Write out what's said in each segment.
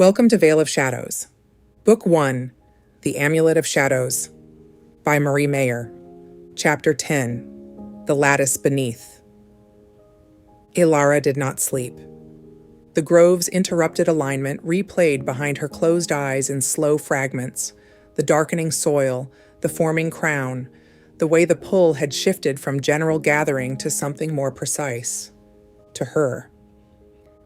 Welcome to Veil of Shadows. Book 1, The Amulet of Shadows, by Marie Mayer. Chapter 10, The Lattice Beneath. Elara did not sleep. The grove's interrupted alignment replayed behind her closed eyes in slow fragments, the darkening soil, the forming crown, the way the pull had shifted from general gathering to something more precise. To her.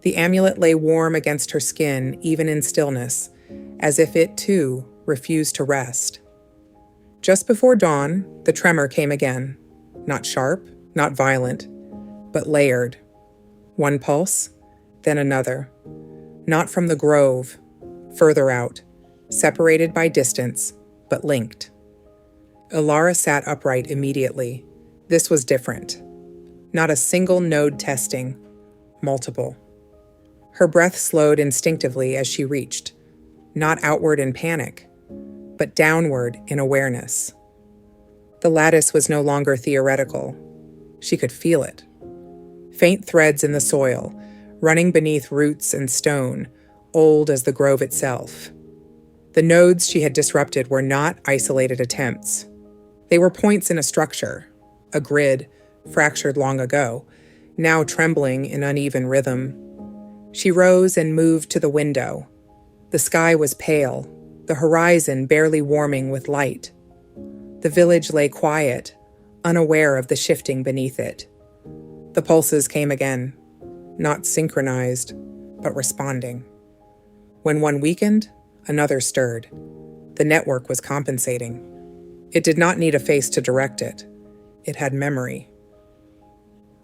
The amulet lay warm against her skin, even in stillness, as if it, too, refused to rest. Just before dawn, the tremor came again. Not sharp, not violent, but layered. One pulse, then another. Not from the grove, further out, separated by distance, but linked. Elara sat upright immediately. This was different. Not a single node testing, multiple. Her breath slowed instinctively as she reached, not outward in panic, but downward in awareness. The lattice was no longer theoretical. She could feel it. Faint threads in the soil, running beneath roots and stone, old as the grove itself. The nodes she had disrupted were not isolated attempts. They were points in a structure, a grid, fractured long ago, now trembling in uneven rhythm. She rose and moved to the window. The sky was pale, the horizon barely warming with light. The village lay quiet, unaware of the shifting beneath it. The pulses came again, not synchronized, but responding. When one weakened, another stirred. The network was compensating. It did not need a face to direct it. It had memory.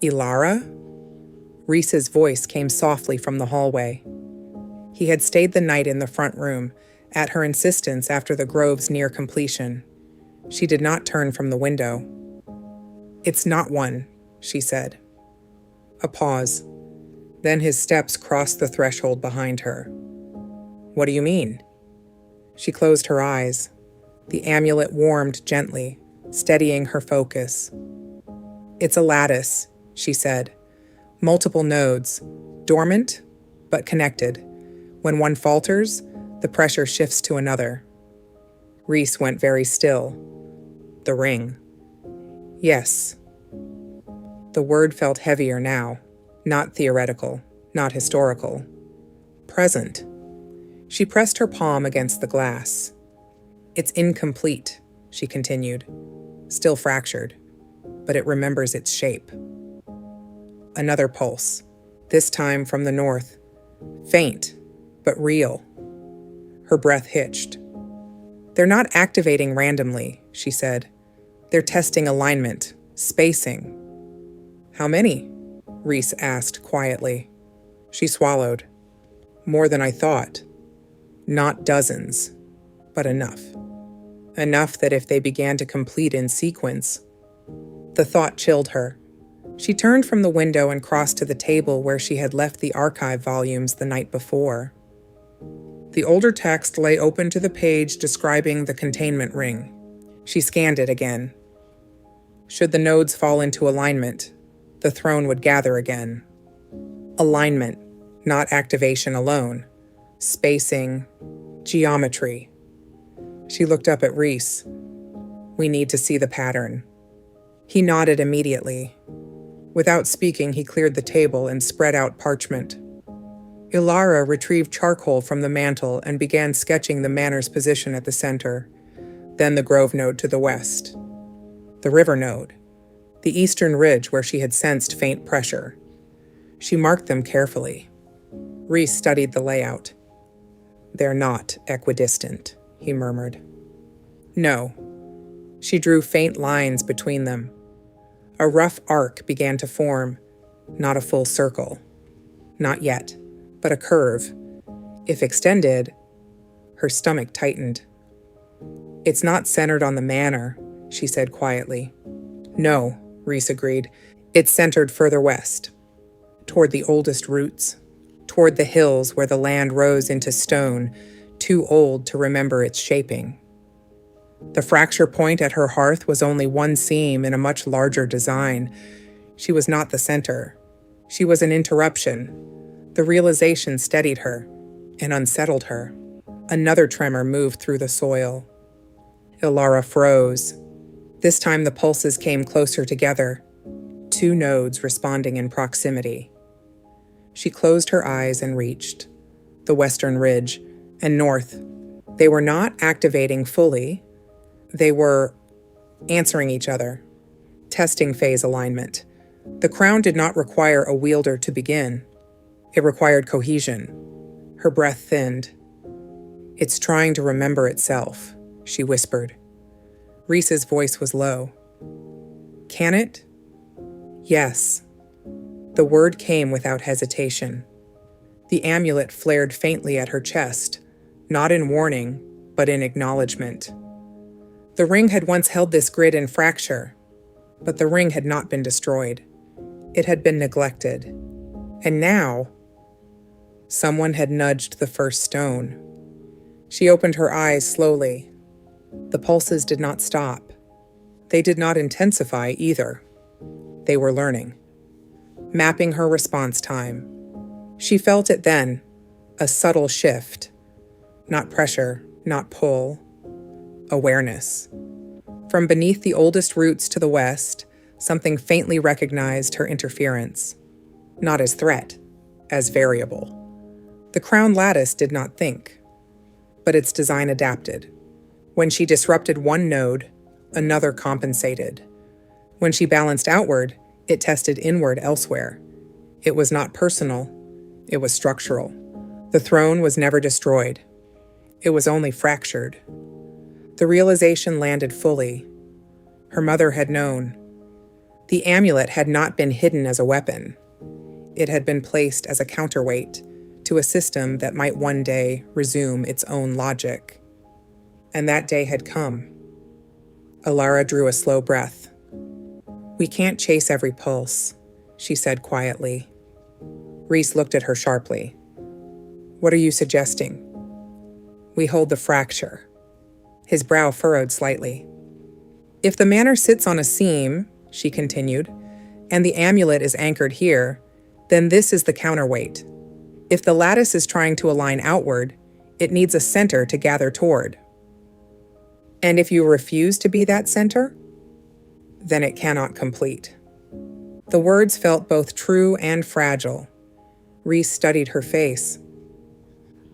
Elara? Reese's voice came softly from the hallway. He had stayed the night in the front room, at her insistence after the grove's near completion. She did not turn from the window. "It's not one," she said. A pause. Then his steps crossed the threshold behind her. "What do you mean?" She closed her eyes. The amulet warmed gently, steadying her focus. "It's a lattice," she said. "Multiple nodes, dormant, but connected. When one falters, the pressure shifts to another." Reese went very still. "The ring." "Yes." The word felt heavier now, not theoretical, not historical. Present. She pressed her palm against the glass. "It's incomplete," she continued. "Still fractured, but it remembers its shape." Another pulse, this time from the north. Faint, but real. Her breath hitched. "They're not activating randomly," she said. "They're testing alignment, spacing." "How many?" Reese asked quietly. She swallowed. "More than I thought. Not dozens, but enough. Enough that if they began to complete in sequence..." The thought chilled her. She turned from the window and crossed to the table where she had left the archive volumes the night before. The older text lay open to the page describing the containment ring. She scanned it again. Should the nodes fall into alignment, the throne would gather again. Alignment, not activation alone. Spacing, geometry. She looked up at Reese. "We need to see the pattern." He nodded immediately. Without speaking, he cleared the table and spread out parchment. Elara retrieved charcoal from the mantel and began sketching the manor's position at the center, then the grove node to the west. The river node, the eastern ridge where she had sensed faint pressure. She marked them carefully. Reese studied the layout. "They're not equidistant," he murmured. "No." She drew faint lines between them. A rough arc began to form, not a full circle. Not yet, but a curve. If extended, her stomach tightened. "It's not centered on the manor," she said quietly. "No," Reese agreed. "It's centered further west, toward the oldest roots, toward the hills where the land rose into stone, too old to remember its shaping." The fracture point at her hearth was only one seam in a much larger design. She was not the center. She was an interruption. The realization steadied her. and unsettled her. Another tremor moved through the soil. Elara froze. This time the pulses came closer together, 2 nodes responding in proximity. She closed her eyes and reached. The western ridge and north. They were not activating fully. They were answering each other. Testing phase alignment. The crown did not require a wielder to begin. It required cohesion. Her breath thinned. "It's trying to remember itself," she whispered. Reese's voice was low. "Can it?" "Yes." The word came without hesitation. The amulet flared faintly at her chest, not in warning, but in acknowledgement. The ring had once held this grid in fracture, but the ring had not been destroyed. It had been neglected. And now, someone had nudged the first stone. She opened her eyes slowly. The pulses did not stop. They did not intensify either. They were learning. Mapping her response time. She felt it then, a subtle shift. Not pressure, not pull. Awareness. From beneath the oldest roots to the west, something faintly recognized her interference. Not as threat, as variable. The crown lattice did not think, but its design adapted. When she disrupted one node, another compensated. When she balanced outward, it tested inward elsewhere. It was not personal, it was structural. The throne was never destroyed. It was only fractured. The realization landed fully. Her mother had known. The amulet had not been hidden as a weapon. It had been placed as a counterweight to a system that might one day resume its own logic. And that day had come. Elara drew a slow breath. "We can't chase every pulse," she said quietly. Reese looked at her sharply. "What are you suggesting?" "We hold the fracture." His brow furrowed slightly. "If the manor sits on a seam," she continued, "and the amulet is anchored here, then this is the counterweight. If the lattice is trying to align outward, it needs a center to gather toward. And if you refuse to be that center, then it cannot complete." The words felt both true and fragile. Reese studied her face.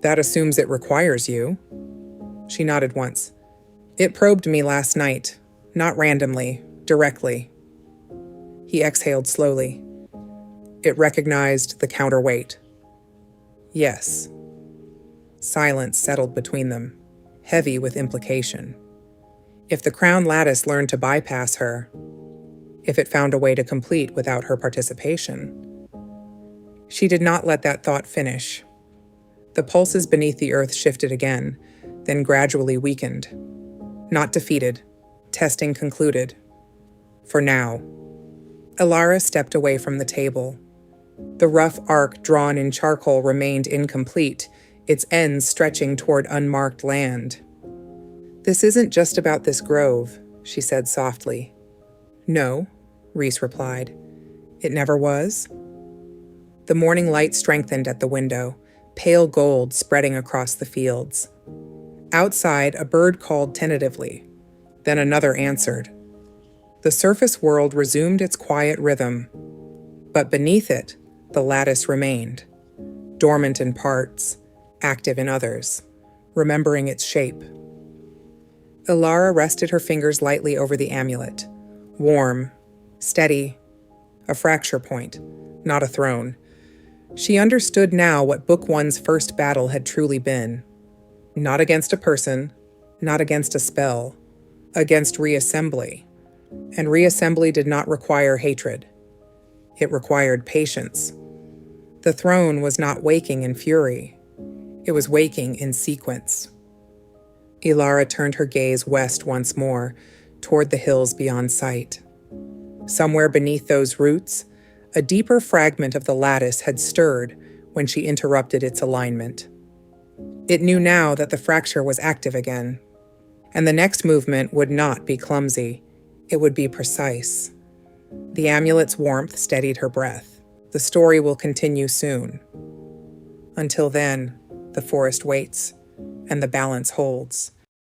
"That assumes it requires you." She nodded once. "It probed me last night, not randomly, directly." He exhaled slowly. "It recognized the counterweight." "Yes." Silence settled between them, heavy with implication. If the crown lattice learned to bypass her, if it found a way to complete without her participation. She did not let that thought finish. The pulses beneath the earth shifted again, then gradually weakened. Not defeated. Testing concluded. For now. Elara stepped away from the table. The rough arc drawn in charcoal remained incomplete, its ends stretching toward unmarked land. "This isn't just about this grove," she said softly. "No," Reese replied. "It never was." The morning light strengthened at the window, pale gold spreading across the fields. Outside, a bird called tentatively. Then another answered. The surface world resumed its quiet rhythm. But beneath it, the lattice remained, dormant in parts, active in others, remembering its shape. Elara rested her fingers lightly over the amulet. Warm, steady, a fracture point, not a throne. She understood now what Book One's first battle had truly been. Not against a person, not against a spell, against reassembly. And reassembly did not require hatred. It required patience. The throne was not waking in fury. It was waking in sequence. Elara turned her gaze west once more, toward the hills beyond sight. Somewhere beneath those roots, a deeper fragment of the lattice had stirred when she interrupted its alignment. It knew now that the fracture was active again, and the next movement would not be clumsy. It would be precise. The amulet's warmth steadied her breath. The story will continue soon. Until then, the forest waits, and the balance holds.